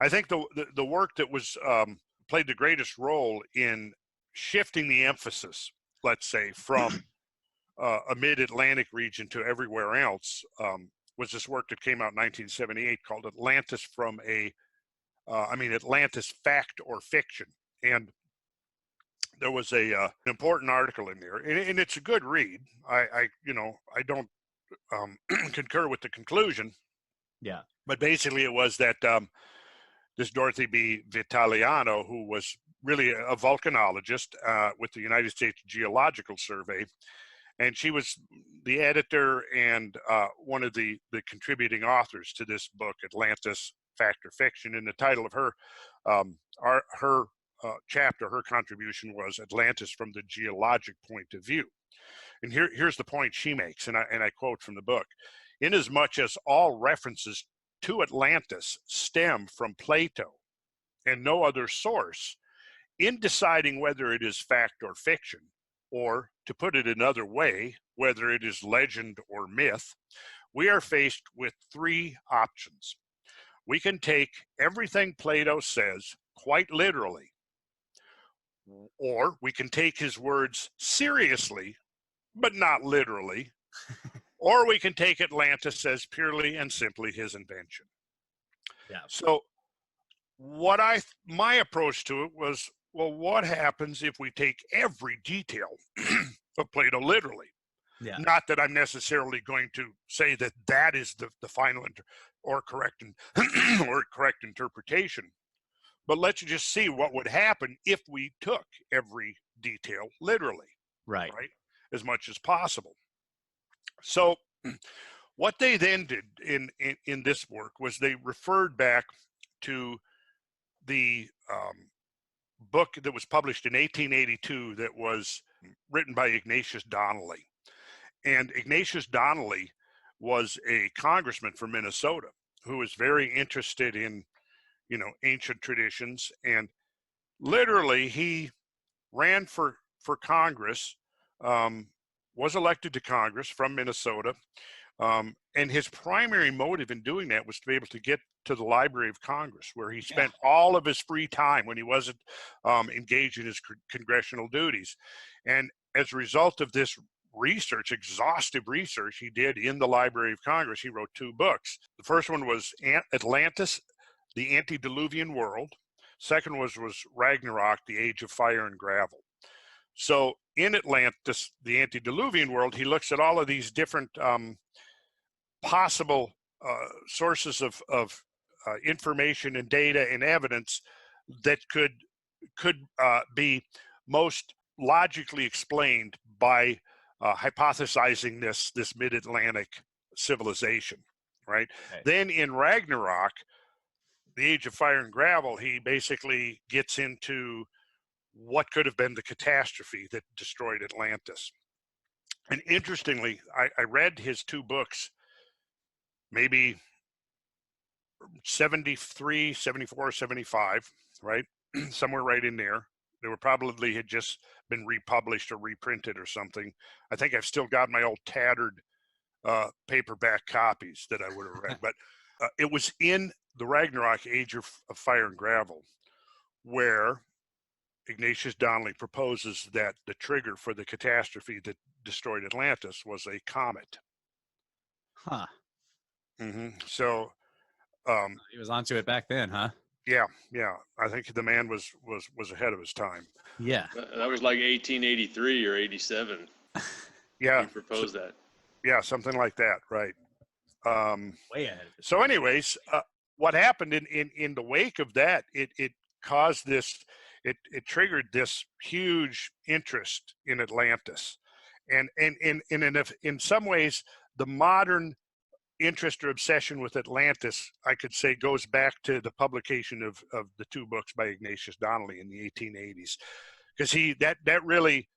I think the work that was played the greatest role in shifting the emphasis, let's say, from a mid-Atlantic region to everywhere else, was this work that came out in 1978 called Atlantis Atlantis Fact or Fiction. And there was an important article in there, and it's a good read. I don't concur with the conclusion. Yeah. But basically it was that this Dorothy B. Vitaliano, who was really a volcanologist with the United States Geological Survey, and she was the editor and one of the contributing authors to this book, Atlantis, Fact or Fiction. And the title of her chapter, her contribution was Atlantis from the Geologic Point of View. And here's the point she makes, and I quote from the book: "Inasmuch as all references to Atlantis stem from Plato and no other source, in deciding whether it is fact or fiction, or, to put it another way, whether it is legend or myth, we are faced with three options. We can take everything Plato says quite literally, or we can take his words seriously, but not literally, or we can take Atlantis as purely and simply his invention." Yeah. So my approach to it was, well, what happens if we take every detail of Plato literally? Yeah. Not that I'm necessarily going to say that that is the final or correct or correct interpretation, but let's just see what would happen if we took every detail literally, right, as much as possible. So what they then did in this work was they referred back to the book that was published in 1882 that was written by Ignatius Donnelly. And Ignatius Donnelly was a congressman from Minnesota who was very interested in, ancient traditions. And literally he ran for Congress, was elected to Congress from Minnesota. And his primary motive in doing that was to be able to get to the Library of Congress, where he spent all of his free time when he wasn't engaged in his congressional duties. And as a result of this research, exhaustive research he did in the Library of Congress, he wrote two books. The first one was Atlantis, the Antediluvian World. Second was Ragnarok, the Age of Fire and Gravel. So in Atlantis, the Antediluvian World, he looks at all of these different possible sources of information and data and evidence that could be most logically explained by hypothesizing this mid-Atlantic civilization, right? Okay. Then in Ragnarok, the Age of Fire and Gravel, he basically gets into what could have been the catastrophe that destroyed Atlantis. And interestingly, I read his two books, maybe 73, 74, 75, right? Somewhere right in there. They were probably had just been republished or reprinted or something. I think I've still got my old tattered paperback copies that I would have read. But it was in the Ragnarok, Age of Fire and Gravel, where Ignatius Donnelly proposes that the trigger for the catastrophe that destroyed Atlantis was a comet. Huh. Mm-hmm. So he was onto it back then, huh? Yeah. I think the man was ahead of his time. Yeah. That was like 1883 or 87. Yeah. He proposed that. Yeah, something like that, right? Way ahead. So, anyways, what happened in the wake of that? It caused this. It triggered this huge interest in Atlantis, and in some ways, the modern interest or obsession with Atlantis, I could say, goes back to the publication of the two books by Ignatius Donnelly in the 1880s, because that really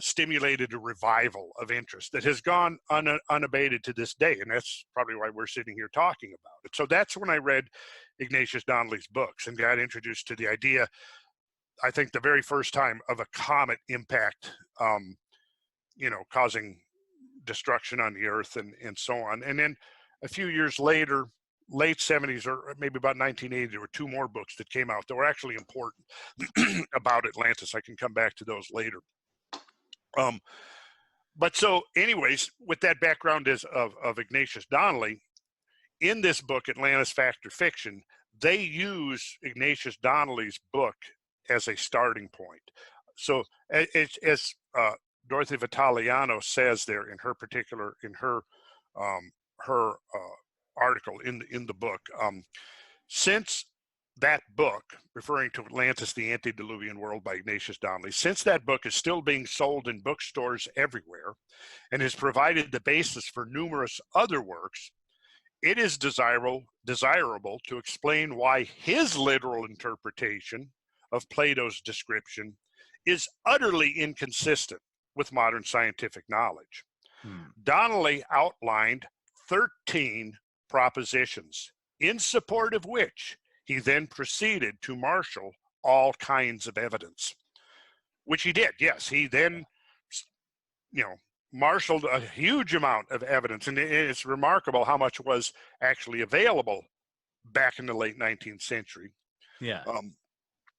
stimulated a revival of interest that has gone unabated to this day, and that's probably why we're sitting here talking about it. So that's when I read Ignatius Donnelly's books and got introduced to the idea, I think the very first time, of a comet impact, causing destruction on the earth and so on. And then a few years later, late 70s or maybe about 1980, there were two more books that came out that were actually important about Atlantis. I can come back to those later. But so anyways, with that background of Ignatius Donnelly, in this book, Atlantis Fact or Fiction, they use Ignatius Donnelly's book as a starting point. So as Dorothy Vitaliano says there in her article in the book, since that book, referring to Atlantis, the Antediluvian World by Ignatius Donnelly, since that book is still being sold in bookstores everywhere and has provided the basis for numerous other works, it is desirable to explain why his literal interpretation of Plato's description is utterly inconsistent with modern scientific knowledge. Donnelly outlined 13 propositions in support of which he then proceeded to marshal all kinds of evidence, which he did. Yes, he then, marshaled a huge amount of evidence, and it's remarkable how much was actually available back in the late 19th century. Yeah.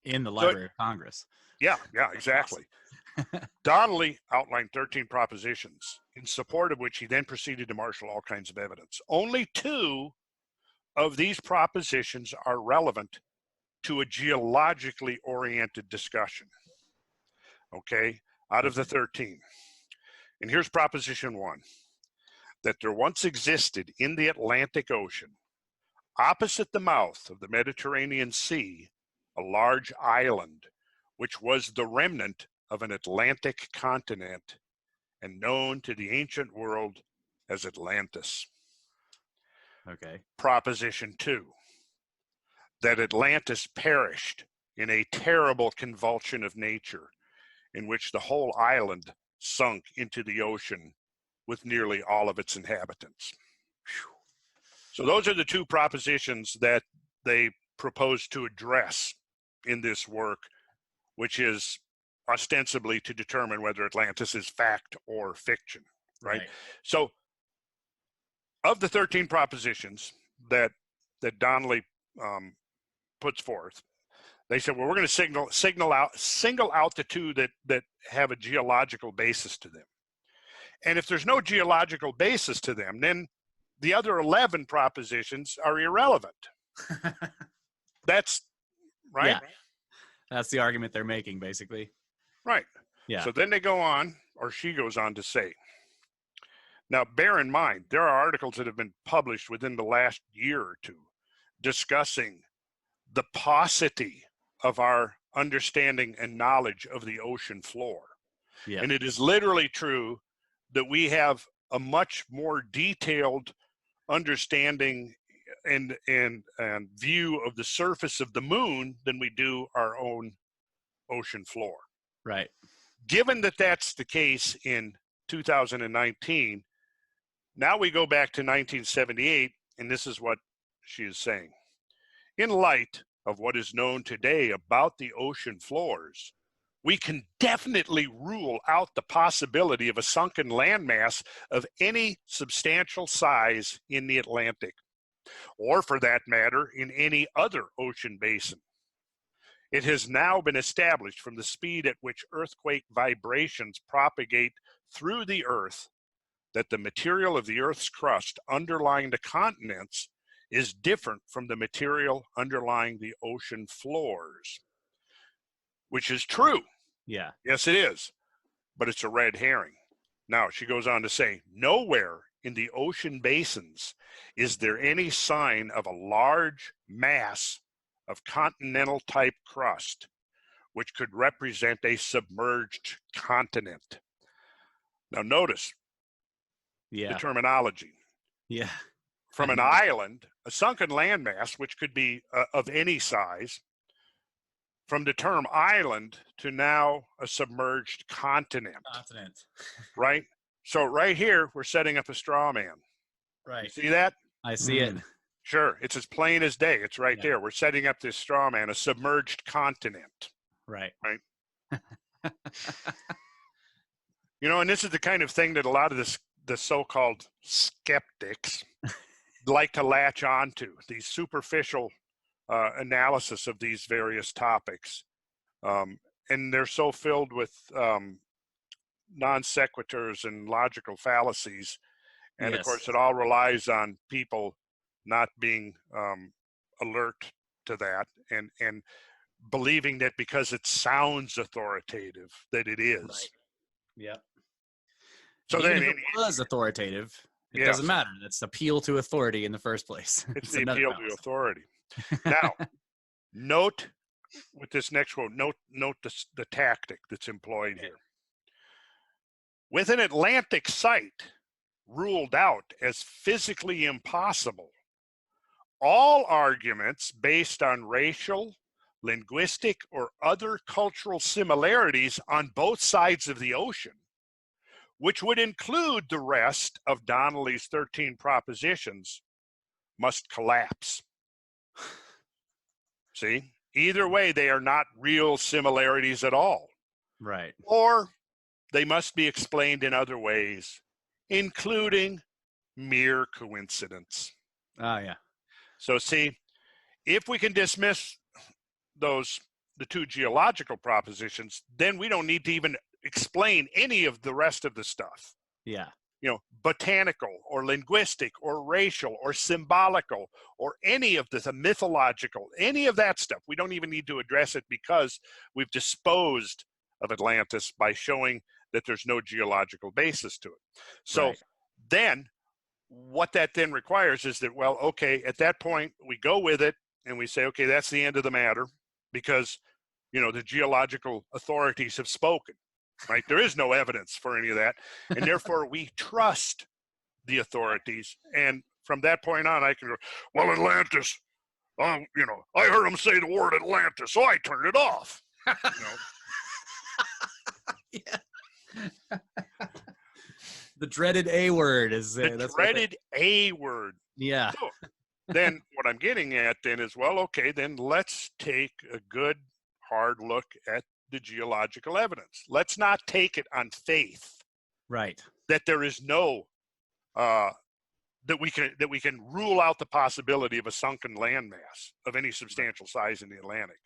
In the Library of Congress. Yeah, exactly. Donnelly outlined 13 propositions in support of which he then proceeded to marshal all kinds of evidence. Only 2 of these propositions are relevant to a geologically oriented discussion. Okay, out of the 13. And here's proposition 1, that there once existed in the Atlantic Ocean, opposite the mouth of the Mediterranean Sea, a large island, which was the remnant of an Atlantic continent and known to the ancient world as Atlantis. Okay. Proposition 2, that Atlantis perished in a terrible convulsion of nature in which the whole island sunk into the ocean with nearly all of its inhabitants. Whew. So those are the 2 propositions that they propose to address in this work, which is ostensibly to determine whether Atlantis is fact or fiction, right? So of the 13 propositions that Donnelly puts forth, they said, well, we're going to single out the 2 that have a geological basis to them. And if there's no geological basis to them, then the other 11 propositions are irrelevant. That's right. Yeah. That's the argument they're making, basically. Right. Yeah. So then they go on, or she goes on to say, now bear in mind, there are articles that have been published within the last year or 2 discussing the paucity of our understanding and knowledge of the ocean floor. Yeah. And it is literally true that we have a much more detailed understanding and view of the surface of the moon than we do our own ocean floor. Right. Given that that's the case in 2019, now we go back to 1978, and this is what she is saying. In light of what is known today about the ocean floors, we can definitely rule out the possibility of a sunken landmass of any substantial size in the Atlantic, or for that matter, in any other ocean basin. It has now been established from the speed at which earthquake vibrations propagate through the Earth that the material of the Earth's crust underlying the continents is different from the material underlying the ocean floors, which is true. Yeah. Yes, it is, but it's a red herring. Now, she goes on to say, nowhere in the ocean basins is there any sign of a large mass of continental type crust, which could represent a submerged continent. Now, notice the terminology. Yeah. From an island, a sunken landmass, which could be of any size, from the term island to now a submerged continent. Right? So right here, we're setting up a straw man. Right. You see that? I see it. Sure. It's as plain as day. It's right there. We're setting up this straw man, a submerged continent. Right. Right. And this is the kind of thing that a lot of the so-called skeptics like to latch onto, these superficial analysis of these various topics. And they're so filled with non sequiturs and logical fallacies. And of Yes. course, it all relies on people not being alert to that and believing that because it sounds authoritative, that it is. Right. Yep. So Even then, if it was authoritative, it Yes. doesn't matter. That's appeal to authority in the first place. it's the another appeal to fallacy. authority. Now, note with this next quote, note the tactic that's employed here. With an Atlantic site ruled out as physically impossible, all arguments based on racial, linguistic, or other cultural similarities on both sides of the ocean, which would include the rest of Donnelly's 13 propositions, must collapse. See? Either way, they are not real similarities at all. Right. Or they must be explained in other ways, including mere coincidence. Oh, yeah. So see, if we can dismiss the two geological propositions, then we don't need to even explain any of the rest of the stuff. Yeah. Botanical or linguistic or racial or symbolical or any of the mythological, any of that stuff. We don't even need to address it because we've disposed of Atlantis by showing that there's no geological basis to it. So then what that then requires is that, well, okay, at that point we go with it and we say, okay, that's the end of the matter because, the geological authorities have spoken. Right? There is no evidence for any of that. And therefore we trust the authorities. And from that point on, I can go, well, Atlantis, I heard them say the word Atlantis, so I turned it off. Yeah. The dreaded A word is The dreaded A word. Yeah. So then what I'm getting at then is, well, okay, then let's take a good hard look at the geological evidence. Let's not take it on faith. Right. That there is no that we can rule out the possibility of a sunken landmass of any substantial size in the Atlantic.